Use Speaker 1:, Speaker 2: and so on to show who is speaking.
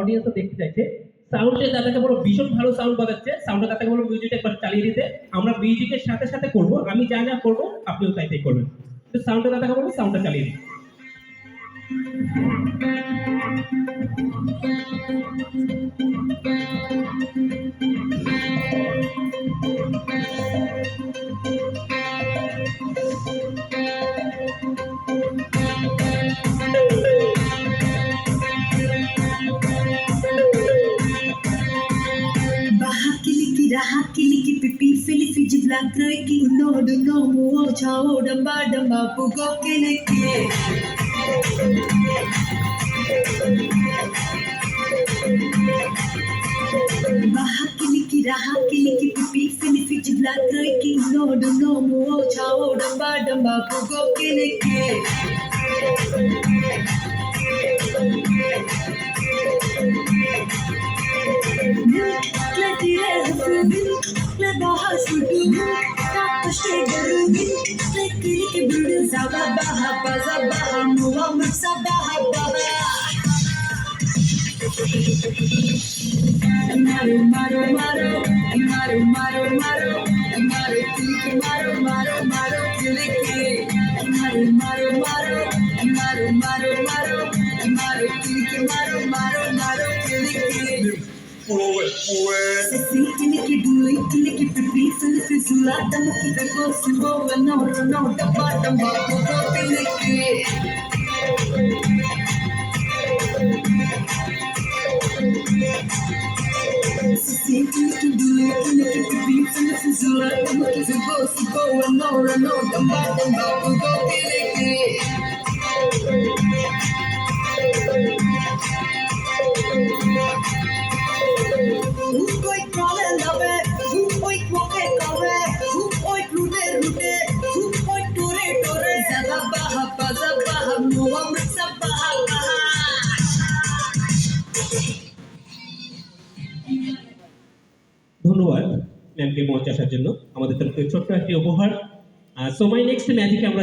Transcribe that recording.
Speaker 1: অডিয়েন্সও দেখতে চাইছে। সাউন্ডে দাদাকে বলো ভীষণ ভালো সাউন্ড বাজাচ্ছে, সাউন্ডে দাদাকে বলো মিউজিকটা একবার চালিয়ে দিতে। আমরা মিউজিকের সাথে সাথে করব, আমি যা যা করবো আপনিও তাই তাই করবেন। তো সাউন্ডে দাদাকে বলবো সাউন্ডটা চালিয়ে দিন।
Speaker 2: Raha kiliki pipi fili fiji black reki no do no mo chao damba pugo kiliki Baha kiliki raha kiliki pipi fili fiji black reki no do no mo chao damba pugo kiliki Le baha sudu tapashte garu le kiliki budu zaba baha baza baha muwa masa baha baha Maro maro maro maro maro maro maro kiliki maro maro maro kiliki maro maro maro maro maro maro maro kiliki maro maro maro kiliki Sexy kiliki duli kiliki pipi filiki zula tamuki vego simbo no damba pugo kiliki Sexy kiliki duli kiliki pipi filiki zula tamuki vego simbo no damba pugo kiliki Oi kole love oi koke kove oi rude oi tore zaba baha muwa masa baha
Speaker 1: ধন্যবাদ ম্যামকে মঞ্চে আসার জন্য। আমাদের তরফ থেকে ছোট্ট একটি উপহার। সো মাই নেক্সট ম্যাজিকে আমরা